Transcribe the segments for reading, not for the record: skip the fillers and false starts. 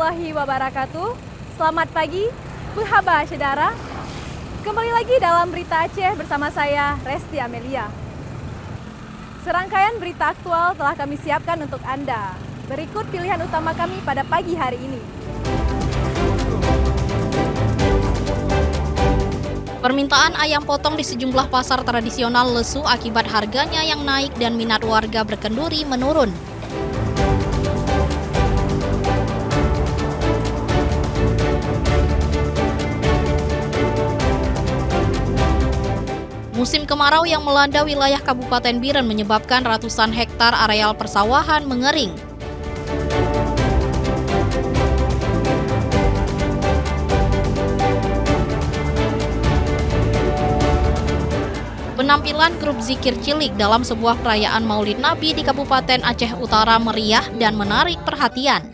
warahmatullahi wabarakatuh. Selamat pagi, Buhaba Saudara. Kembali lagi dalam Berita Aceh bersama saya, Resti Amelia. Serangkaian berita aktual telah kami siapkan untuk Anda. Berikut pilihan utama kami pada pagi hari ini. Permintaan ayam potong di sejumlah pasar tradisional lesu akibat harganya yang naik dan minat warga berkenduri menurun. Musim kemarau yang melanda wilayah Kabupaten Biren menyebabkan ratusan hektar areal persawahan mengering. Penampilan grup zikir cilik dalam sebuah perayaan Maulid Nabi di Kabupaten Aceh Utara meriah dan menarik perhatian.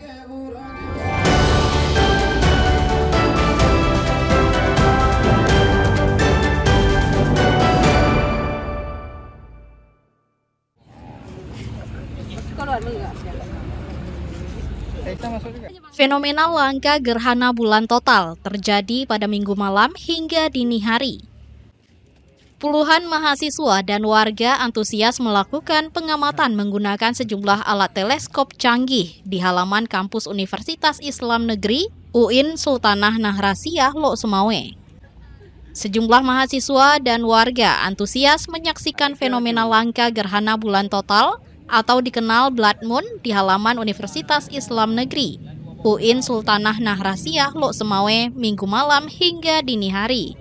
Fenomena langka gerhana bulan total terjadi pada Minggu malam hingga dini hari. Puluhan mahasiswa dan warga antusias melakukan pengamatan menggunakan sejumlah alat teleskop canggih di halaman kampus Universitas Islam Negeri UIN Sultanah Nahrasiyah Lok Sumawe. Sejumlah mahasiswa dan warga antusias menyaksikan fenomena langka gerhana bulan total atau dikenal Blood Moon di halaman Universitas Islam Negeri UIN Sultanah Nahrasiyah Lok Sumawe Minggu malam hingga dini hari.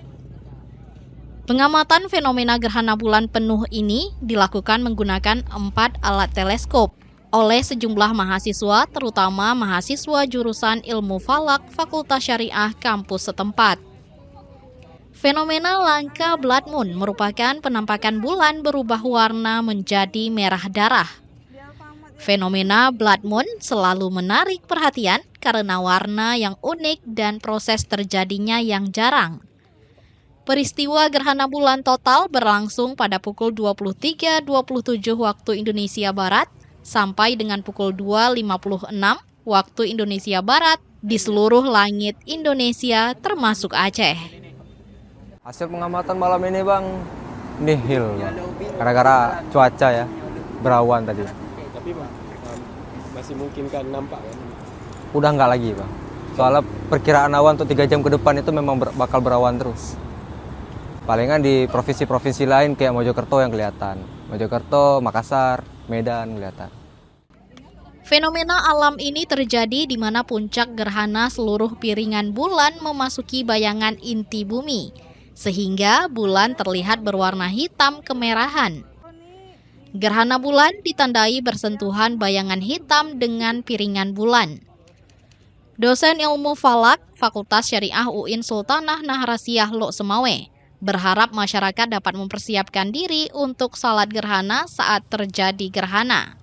Pengamatan fenomena gerhana bulan penuh ini dilakukan menggunakan 4 alat teleskop oleh sejumlah mahasiswa, terutama mahasiswa jurusan Ilmu Falak Fakultas Syariah kampus setempat. Fenomena langka Blood Moon merupakan penampakan bulan berubah warna menjadi merah darah. Fenomena Blood Moon selalu menarik perhatian karena warna yang unik dan proses terjadinya yang jarang. Peristiwa gerhana bulan total berlangsung pada pukul 23.27 waktu Indonesia Barat sampai dengan pukul 2.56 waktu Indonesia Barat di seluruh langit Indonesia termasuk Aceh. Hasil pengamatan malam ini Bang, nihil gara-gara cuaca ya, berawan tadi. Tapi Bang, masih mungkin kan nampak kan? Udah nggak lagi Bang, soalnya perkiraan awan untuk 3 jam ke depan itu memang bakal berawan terus. Palingan di provinsi-provinsi lain kayak Mojokerto yang kelihatan, Mojokerto, Makassar, Medan kelihatan. Fenomena alam ini terjadi di mana puncak gerhana seluruh piringan bulan memasuki bayangan inti bumi, sehingga bulan terlihat berwarna hitam kemerahan. Gerhana bulan ditandai bersentuhan bayangan hitam dengan piringan bulan. Dosen Ilmu Falak Fakultas Syariah UIN Sultanah Nahrasiyah Lok Sumawe berharap masyarakat dapat mempersiapkan diri untuk salat gerhana saat terjadi gerhana.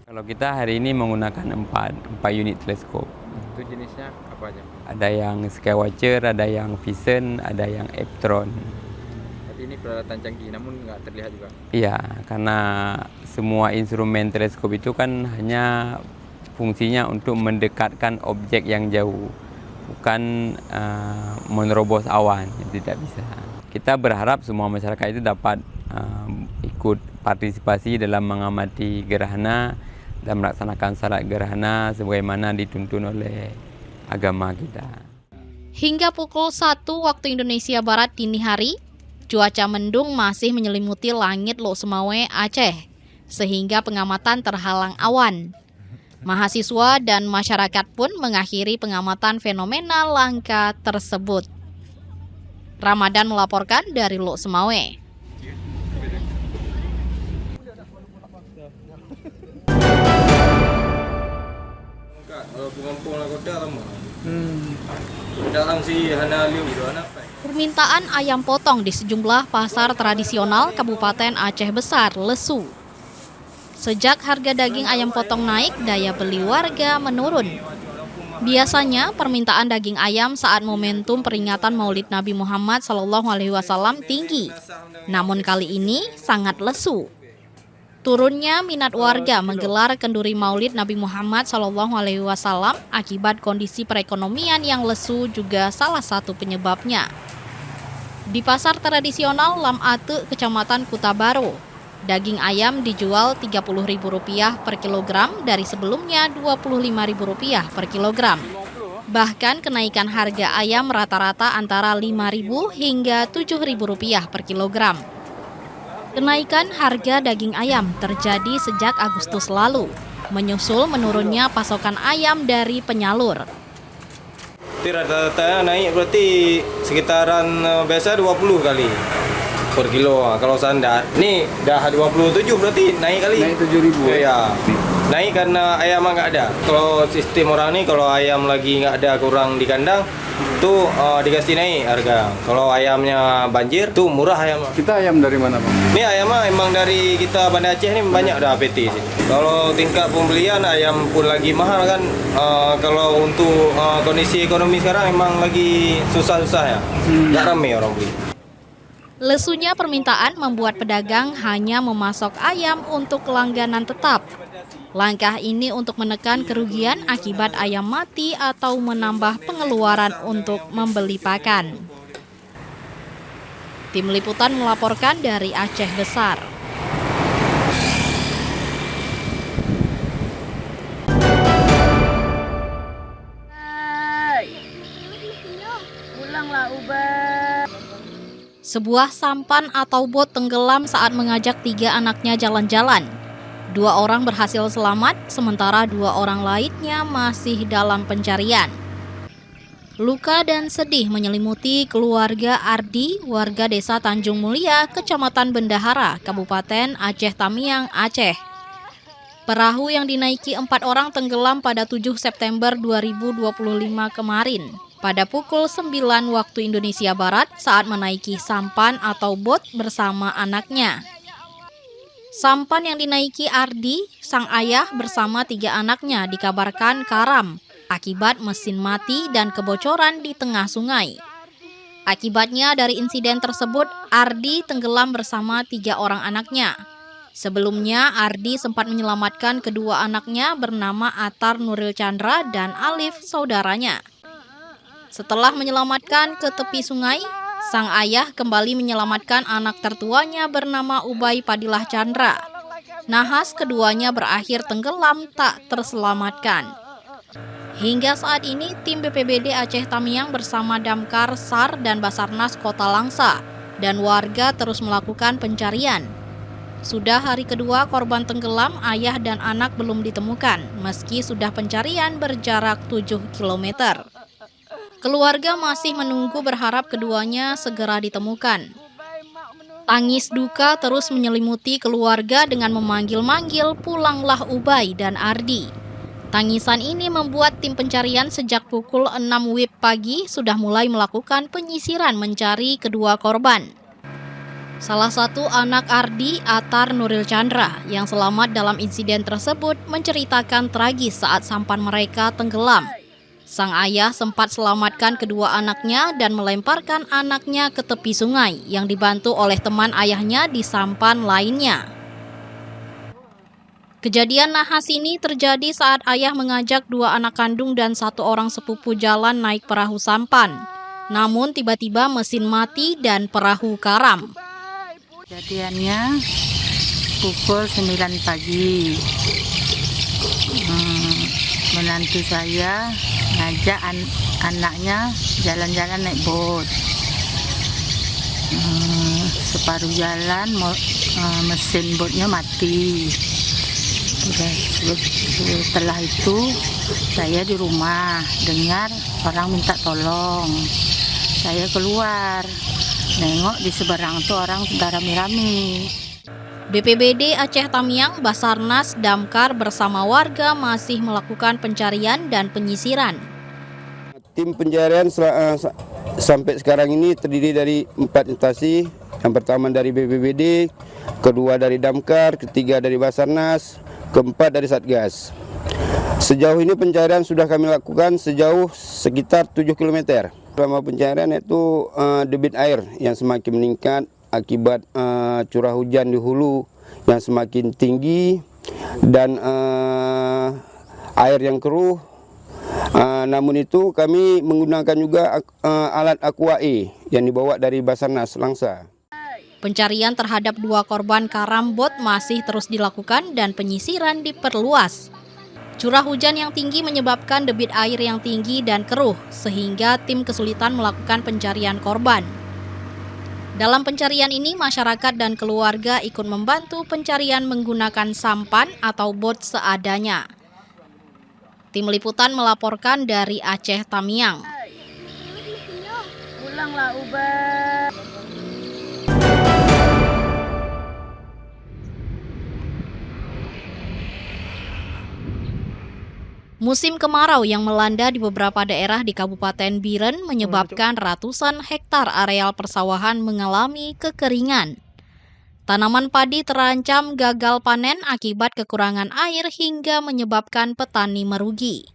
Kalau kita hari ini menggunakan 4 unit teleskop. Itu jenisnya apa aja? Ada yang Skywatcher, ada yang Vision, ada yang Eptron. Tapi ini peralatan canggih namun nggak terlihat juga. Iya, karena semua instrumen teleskop itu kan hanya fungsinya untuk mendekatkan objek yang jauh, bukan menerobos awan, tidak bisa. Kita berharap semua masyarakat itu dapat ikut partisipasi dalam mengamati gerhana dan melaksanakan salat gerhana sebagaimana dituntun oleh agama kita. Hingga pukul 1 waktu Indonesia Barat dini hari, cuaca mendung masih menyelimuti langit Lok Sumawe, Aceh, sehingga pengamatan terhalang awan. Mahasiswa dan masyarakat pun mengakhiri pengamatan fenomena langka tersebut. Ramadan melaporkan dari Lok Sumawe. Permintaan ayam potong di sejumlah pasar tradisional Kabupaten Aceh Besar lesu. Sejak harga daging ayam potong naik, daya beli warga menurun. Biasanya permintaan daging ayam saat momentum peringatan Maulid Nabi Muhammad SAW tinggi. Namun kali ini sangat lesu. Turunnya minat warga menggelar kenduri Maulid Nabi Muhammad SAW akibat kondisi perekonomian yang lesu juga salah satu penyebabnya. Di pasar tradisional Lam Ate, Kecamatan Kuta Baru, daging ayam dijual Rp30.000 per kilogram dari sebelumnya Rp25.000 per kilogram. Bahkan kenaikan harga ayam rata-rata antara Rp5.000 hingga Rp7.000 per kilogram. Kenaikan harga daging ayam terjadi sejak Agustus lalu, menyusul menurunnya pasokan ayam dari penyalur. Rata-rata naik berarti sekitaran biasa 20 kali per kilo. Kalau sandar, ini dah 27 berarti naik kali. Naik 7.000. Ya. Naik karena ayam nggak ada. Kalau sistem orang nih, kalau ayam lagi nggak ada, kurang di kandang, tuh dikasih naik harga. Kalau ayamnya banjir, tuh murah ayam. Kita ayam dari mana, Bang? Ini ayam emang dari kita Banda Aceh nih banyak ada APT sini. Kalau tingkat pembelian ayam pun lagi mahal kan. Kalau untuk kondisi ekonomi sekarang emang lagi susah-susah ya. Nggak ramai orang beli. Lesunya permintaan membuat pedagang hanya memasok ayam untuk langganan tetap. Langkah ini untuk menekan kerugian akibat ayam mati atau menambah pengeluaran untuk membeli pakan. Tim Liputan melaporkan dari Aceh Besar. Sebuah sampan atau bot tenggelam saat mengajak 3 anaknya jalan-jalan. 2 orang berhasil selamat, sementara 2 orang lainnya masih dalam pencarian. Luka dan sedih menyelimuti keluarga Ardi, warga desa Tanjung Mulia, Kecamatan Bendahara, Kabupaten Aceh Tamiang, Aceh. Perahu yang dinaiki 4 orang tenggelam pada 7 September 2025 kemarin, pada pukul 9 waktu Indonesia Barat saat menaiki sampan atau bot bersama anaknya. Sampan yang dinaiki Ardi, sang ayah bersama 3 anaknya dikabarkan karam akibat mesin mati dan kebocoran di tengah sungai. Akibatnya dari insiden tersebut, Ardi tenggelam bersama 3 orang anaknya. Sebelumnya, Ardi sempat menyelamatkan kedua anaknya bernama Atar Nuril Chandra dan Alif, saudaranya. Setelah menyelamatkan ke tepi sungai, sang ayah kembali menyelamatkan anak tertuanya bernama Ubay Padilah Chandra. Nahas keduanya berakhir tenggelam tak terselamatkan. Hingga saat ini, tim BPBD Aceh Tamiang bersama Damkar, SAR, dan Basarnas Kota Langsa dan warga terus melakukan pencarian. Sudah hari kedua korban tenggelam, ayah dan anak belum ditemukan, meski sudah pencarian berjarak 7 km. Keluarga masih menunggu berharap keduanya segera ditemukan. Tangis duka terus menyelimuti keluarga dengan memanggil-manggil pulanglah Ubay dan Ardi. Tangisan ini membuat tim pencarian sejak pukul 6 WIB pagi sudah mulai melakukan penyisiran mencari kedua korban. Salah satu anak Ardi, Atar Nuril Chandra, yang selamat dalam insiden tersebut menceritakan tragis saat sampan mereka tenggelam. Sang ayah sempat selamatkan kedua anaknya dan melemparkan anaknya ke tepi sungai yang dibantu oleh teman ayahnya di sampan lainnya. Kejadian nahas ini terjadi saat ayah mengajak 2 anak kandung dan 1 orang sepupu jalan naik perahu sampan. Namun tiba-tiba mesin mati dan perahu karam. Kejadiannya pukul 9 pagi. Menantu saya ngajak anaknya jalan-jalan naik bot. Separuh jalan mesin botnya mati. Setelah itu saya di rumah dengar orang minta tolong. Saya keluar, nengok di seberang tuh orang sudah rame-rame. BPBD Aceh Tamiang, Basarnas, Damkar bersama warga masih melakukan pencarian dan penyisiran. Tim pencarian sampai sekarang ini terdiri dari 4 instansi. Yang pertama dari BPBD, kedua dari Damkar, ketiga dari Basarnas, keempat dari Satgas. Sejauh ini pencarian sudah kami lakukan sejauh sekitar 7 km. Selama pencarian itu debit air yang semakin meningkat akibat curah hujan di hulu yang semakin tinggi dan air yang keruh. Namun itu kami menggunakan juga alat aqua-E yang dibawa dari Basarnas Langsa. Pencarian terhadap 2 korban karambot masih terus dilakukan dan penyisiran diperluas. Curah hujan yang tinggi menyebabkan debit air yang tinggi dan keruh, sehingga tim kesulitan melakukan pencarian korban. Dalam pencarian ini, masyarakat dan keluarga ikut membantu pencarian menggunakan sampan atau bot seadanya. Tim liputan melaporkan dari Aceh Tamiang. Pulanglah Ubah. Musim kemarau yang melanda di beberapa daerah di Kabupaten Biren menyebabkan ratusan hektar areal persawahan mengalami kekeringan. Tanaman padi terancam gagal panen akibat kekurangan air hingga menyebabkan petani merugi.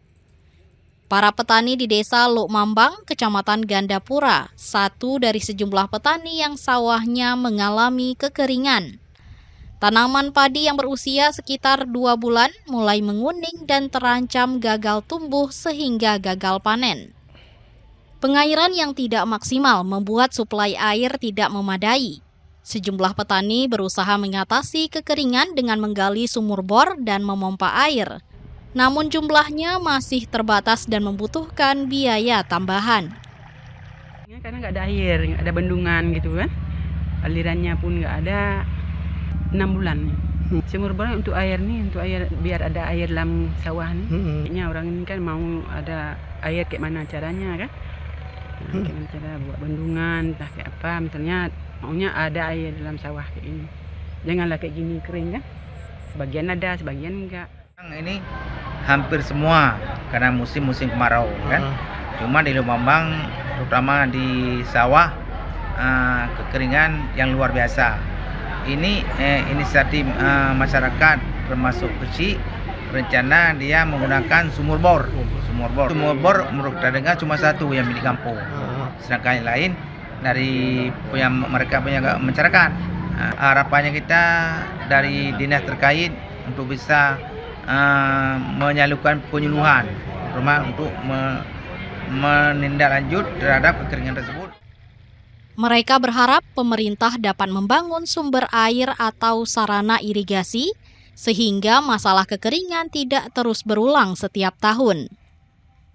Para petani di Desa Luk Mambang, Kecamatan Gandapura, satu dari sejumlah petani yang sawahnya mengalami kekeringan. Tanaman padi yang berusia sekitar 2 bulan mulai menguning dan terancam gagal tumbuh sehingga gagal panen. Pengairan yang tidak maksimal membuat suplai air tidak memadai. Sejumlah petani berusaha mengatasi kekeringan dengan menggali sumur bor dan memompa air. Namun jumlahnya masih terbatas dan membutuhkan biaya tambahan. Karena nggak ada air, nggak ada bendungan gitu kan. Alirannya pun nggak ada. 6 bulan. Sumur bor untuk air biar ada air dalam sawah nih. Orang ini kan mau ada air kayak mana caranya kan? Kayak mana cara buat bendungan, entah kayak apa. Misalnya maunya ada air dalam sawah kayak ini. Janganlah kayak gini kering kan? Sebagian ada, sebagian enggak. Ini hampir semua karena musim kemarau kan. Cuma di Luk Mambang terutama di sawah kekeringan yang luar biasa. Ini inisiatif masyarakat termasuk kecil rencana dia menggunakan sumur bor. Sumur bor menurut kita dengar cuma satu yang milik kampung. Sedangkan yang lain dari mereka punya masyarakat. Harapannya kita dari dinas terkait untuk bisa menyalurkan penyuluhan terutama untuk menindaklanjut terhadap kekeringan tersebut. Mereka berharap pemerintah dapat membangun sumber air atau sarana irigasi sehingga masalah kekeringan tidak terus berulang setiap tahun.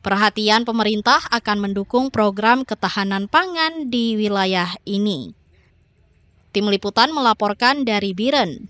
Perhatian pemerintah akan mendukung program ketahanan pangan di wilayah ini. Tim liputan melaporkan dari Biren.